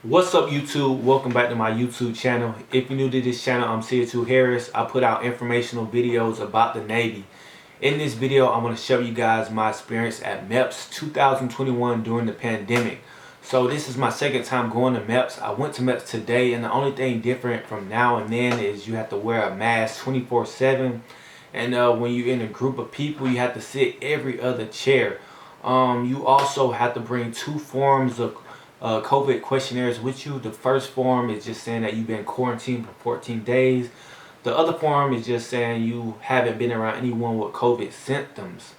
What's up, YouTube? Welcome back to my YouTube channel. If you're new to this channel, I'm Seer2 Harris. I put out informational videos about the Navy. In this video, I'm going to show you guys my experience at Meps 2021 during the pandemic. So this is my second time going to Meps. I went to Meps today, and the only thing different from now and then is you have to wear a mask 24/7. And when you're in a group of people, you have to sit every other chair. You also have to bring two forms of COVID questionnaires with you. The first form is just saying that you've been quarantined for 14 days. The other form is just saying you haven't been around anyone with COVID symptoms.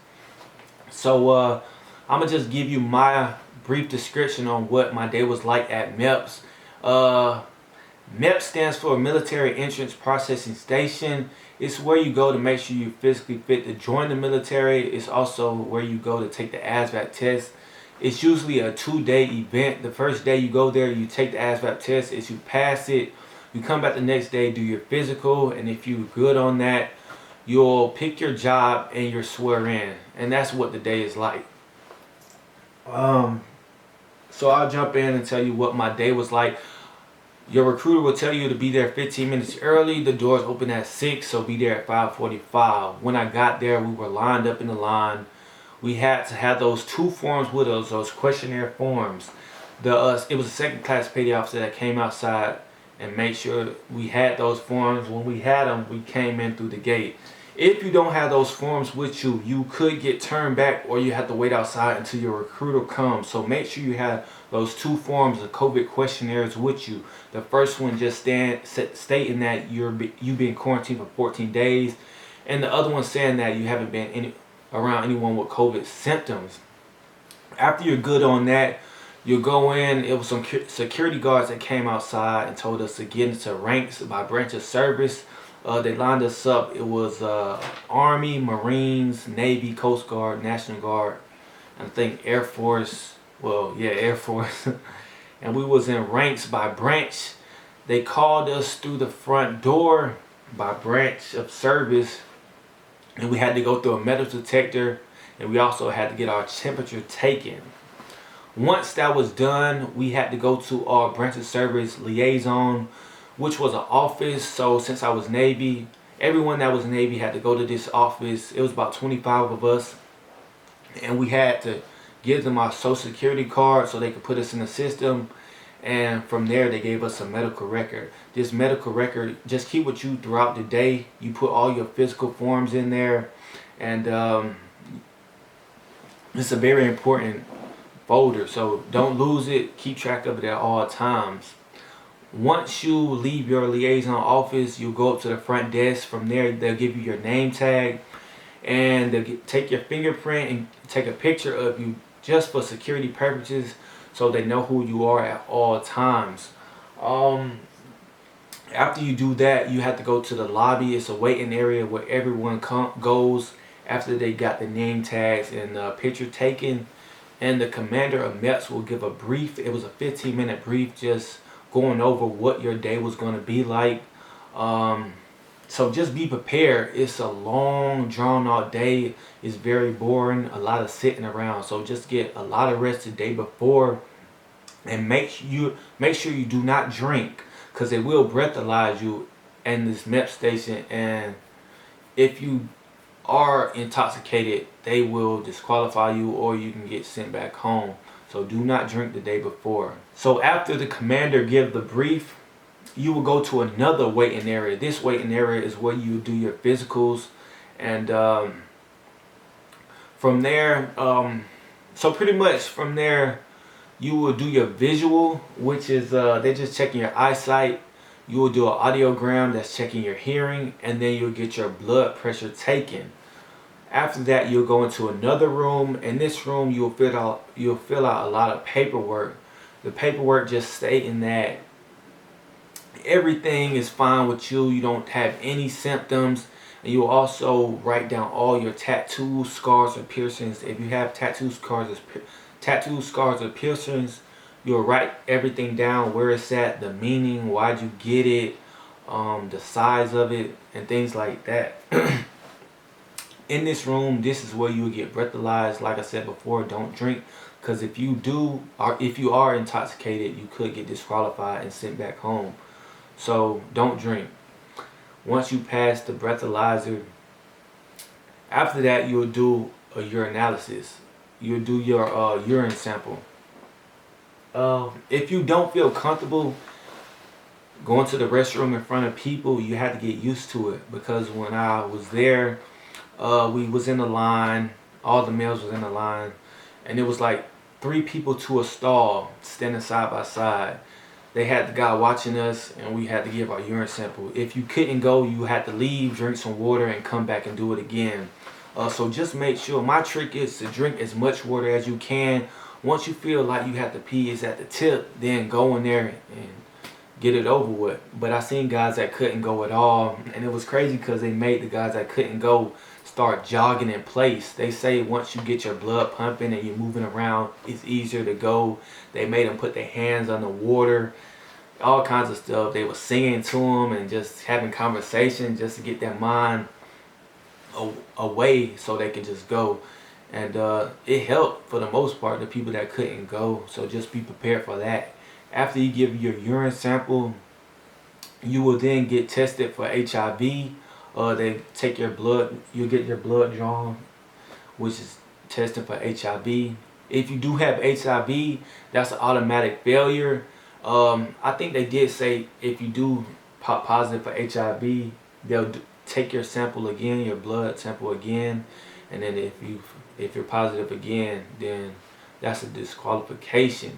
So I'm going to just give you my brief description on what my day was like at Meps. MEPS stands for Military Entrance Processing Station. It's where you go to make sure you're physically fit to join the military. It's also where you go to take the ASVAB test. It's usually a 2-day event. The first day you go there, you take the ASVAB test. If you pass it, you come back the next day, do your physical, and if you're good on that, you'll pick your job and you're swear in. And that's what the day is like. So I'll jump in and tell you what my day was like. Your recruiter will tell you to be there 15 minutes early. The doors open at 6, so be there at 5:45. When I got there, we were lined up in the line. We had to have those two forms with us, those questionnaire forms. It was a second class petty officer that came outside and made sure we had those forms. When we had them, we came in through the gate. If you don't have those forms with you, you could get turned back, or you have to wait outside until your recruiter comes. So make sure you have those two forms of COVID questionnaires with you. The first one just stating that you've been quarantined for 14 days, and the other one saying that you haven't been around anyone with COVID symptoms. After you're good on that, you'll go in. It was some security guards that came outside and told us to get into ranks by branch of service. They lined us up. It was Army, Marines, Navy, Coast Guard, National Guard, and I think Air Force. Well, yeah, Air Force. And we was in ranks by branch. They called us through the front door by branch of service, and we had to go through a metal detector, and we also had to get our temperature taken. Once that was done, we had to go to our branch of service liaison, which was an office. So since I was Navy, everyone that was Navy had to go to this office. It was about 25 of us, and we had to give them our social security card so they could put us in the system. And from there, they gave us a medical record. This medical record just keep with you throughout the day. You put all your physical forms in there, and it's a very important folder, so don't lose it. Keep track of it at all times. Once you leave your liaison office, you'll go up to the front desk. From there, they'll give you your name tag, and they'll take your fingerprint and take a picture of you just for security purposes, so they know who you are at all times. After you do that, you have to go to the lobby. It's a waiting area where everyone goes after they got the name tags and picture taken. And the commander of MEPS will give a brief. It was a 15-minute brief, just going over what your day was going to be like. So just be prepared. It's a long, drawn-out day. It's very boring. A lot of sitting around. So just get a lot of rest the day before, and make sure you do not drink, because they will breathalyze you in this MEP station. And if you are intoxicated, they will disqualify you, or you can get sent back home. So do not drink the day before. So after the commander gives the brief, you will go to another waiting area. This waiting area is where you do your physicals, and from there, so pretty much from there, you will do your visual, which is they're just checking your eyesight. You will do an audiogram, that's checking your hearing, and then you'll get your blood pressure taken. After that, you'll go into another room. In this room, you'll fill out a lot of paperwork. The paperwork just stating that everything is fine with you. You don't have any symptoms. And you'll also write down all your tattoos, scars, or piercings. If you have tattoos, scars, or piercings, you'll write everything down, where it's at, the meaning, why'd you get it, the size of it, and things like that. In this room, this is where you will get breathalyzed. Like I said before, don't drink because if you do, or if you are intoxicated, you could get disqualified and sent back home. So don't drink. Once you pass the breathalyzer, after that you'll do a urinalysis. You'll do your urine sample. If you don't feel comfortable going to the restroom in front of people, you have to get used to it, because when I was there, we was in a line, all the males was in a line, and it was like 3 people to a stall standing side by side. They had the guy watching us, and we had to give our urine sample. If you couldn't go, you had to leave, drink some water, and come back and do it again. So just make sure, my trick is to drink as much water as you can. Once you feel like you have to pee, it's at the tip, then go in there and get it over with. But I seen guys that couldn't go at all, and it was crazy because they made the guys that couldn't go start jogging in place. They say once you get your blood pumping and you're moving around, it's easier to go. They made them put their hands on the water, all kinds of stuff. They were singing to them and just having conversation just to get their mind away so they could just go. And it helped for the most part, the people that couldn't go. So just be prepared for that. After you give your urine sample, you will then get tested for HIV. They take your blood, you get your blood drawn, which is testing for HIV. If you do have HIV, that's an automatic failure. I think they did say if you do pop positive for HIV, they'll take your sample again, your blood sample again, and then if you're positive again, then that's a disqualification.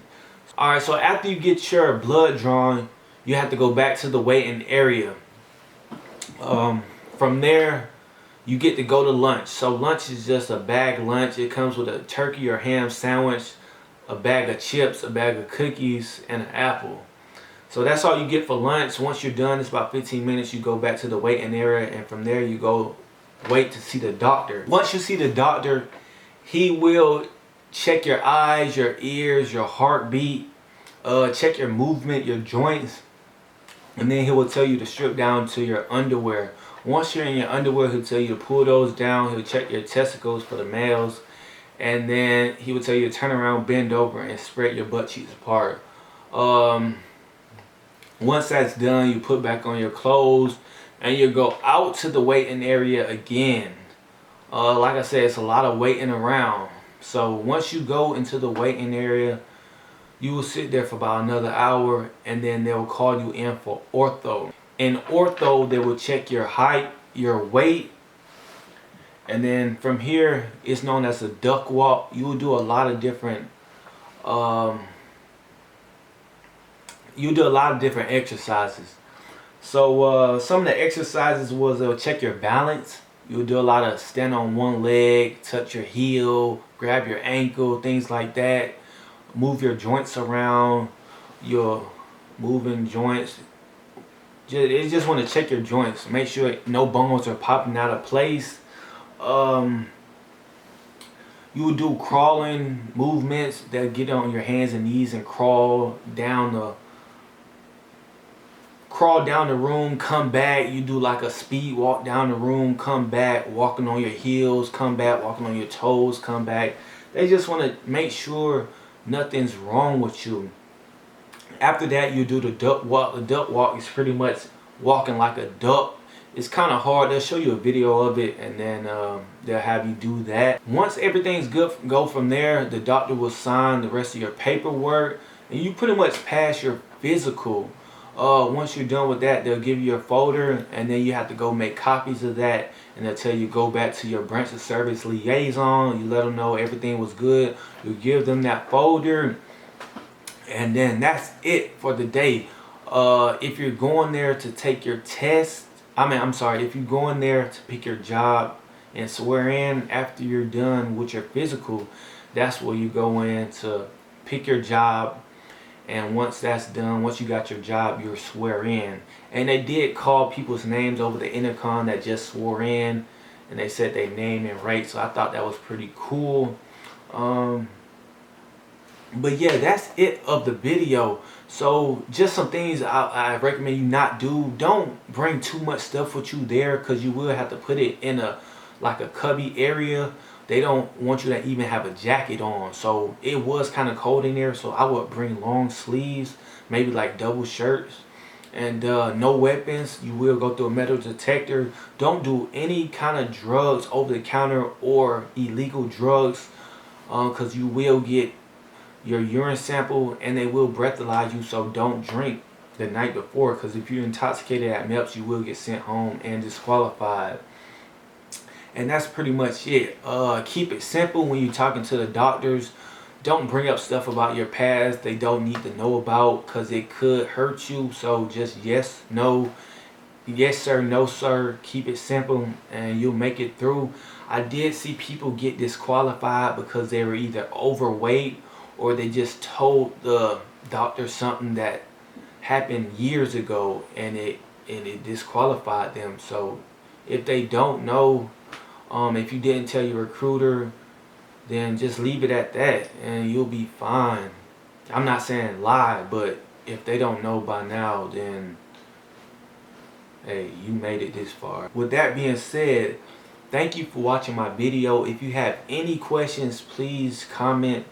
Alright, so after you get your blood drawn, you have to go back to the waiting area. From there, you get to go to lunch. So lunch is just a bag lunch. It comes with a turkey or ham sandwich, a bag of chips, a bag of cookies, and an apple. So that's all you get for lunch. Once you're done, it's about 15 minutes. You go back to the waiting area, and from there you go wait to see the doctor. Once you see the doctor, he will check your eyes, your ears, your heartbeat, check your movement, your joints, and then he will tell you to strip down to your underwear. Once you're in your underwear, he'll tell you to pull those down. He'll check your testicles for the males, and then he will tell you to turn around, bend over, and spread your butt cheeks apart. Once that's done, you put back on your clothes and you go out to the waiting area again. Like I said, it's a lot of waiting around. So once you go into the waiting area, you will sit there for about another hour, and then they'll call you in for ortho. In ortho, they will check your height, your weight, and then from here, it's known as a duck walk. You will do a lot of different exercises. So some of the exercises was they'll check your balance. You'll do a lot of stand on one leg, touch your heel, grab your ankle, things like that. Move your joints around, your moving joints. They just want to check your joints. Make sure no bones are popping out of place. You will do crawling movements. They'll get on your hands and knees and crawl down the room, come back. You do like a speed walk down the room, come back, walking on your heels, come back, walking on your toes, come back. They just want to make sure nothing's wrong with you. After that, you do the duck walk. The duck walk is pretty much walking like a duck. It's kind of hard. They'll show you a video of it, and then they'll have you do that. Once everything's good, go from there. The doctor will sign the rest of your paperwork, and you pretty much pass your physical. Once you're done with that, they'll give you your folder, and then you have to go make copies of that, and they'll tell you go back to your branch of service liaison. You let them know everything was good. You give them that folder, and then that's it for the day. If you're going there to take your test, if you're going there to pick your job and swear in after you're done with your physical, that's where you go in to pick your job. And once that's done, once you got your job, you're swear in. And they did call people's names over the intercom that just swore in, and they said their name and rate, so I thought that was pretty cool. But yeah, that's it of the video. So just some things I recommend you not do. Don't bring too much stuff with you there, because you will have to put it in a cubby area. they don't want you to even have a jacket on. So it was kind of cold in there, so I would bring long sleeves, maybe like double shirts. And no weapons. You will go through a metal detector. Don't do any kind of drugs over the counter or illegal drugs, because you will get your urine sample and they will breathalyze you. So don't drink the night before, because if you're intoxicated at Meps, you will get sent home and disqualified. And that's pretty much it. Keep it simple when you're talking to the doctors. Don't bring up stuff about your past they don't need to know about, because it could hurt you. So just yes, no, yes sir, no sir. Keep it simple and you'll make it through. I did see people get disqualified because they were either overweight or they just told the doctor something that happened years ago, and it disqualified them. So if they don't know, if you didn't tell your recruiter, then just leave it at that and you'll be fine. I'm not saying lie, but if they don't know by now, then hey, you made it this far. With that being said, thank you for watching my video. If you have any questions, please comment.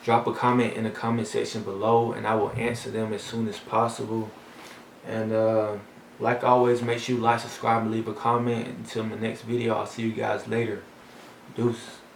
Drop a comment in the comment section below and I will answer them as soon as possible. And like always, make sure you like, subscribe, and leave a comment. Until my next video, I'll see you guys later. Deuce.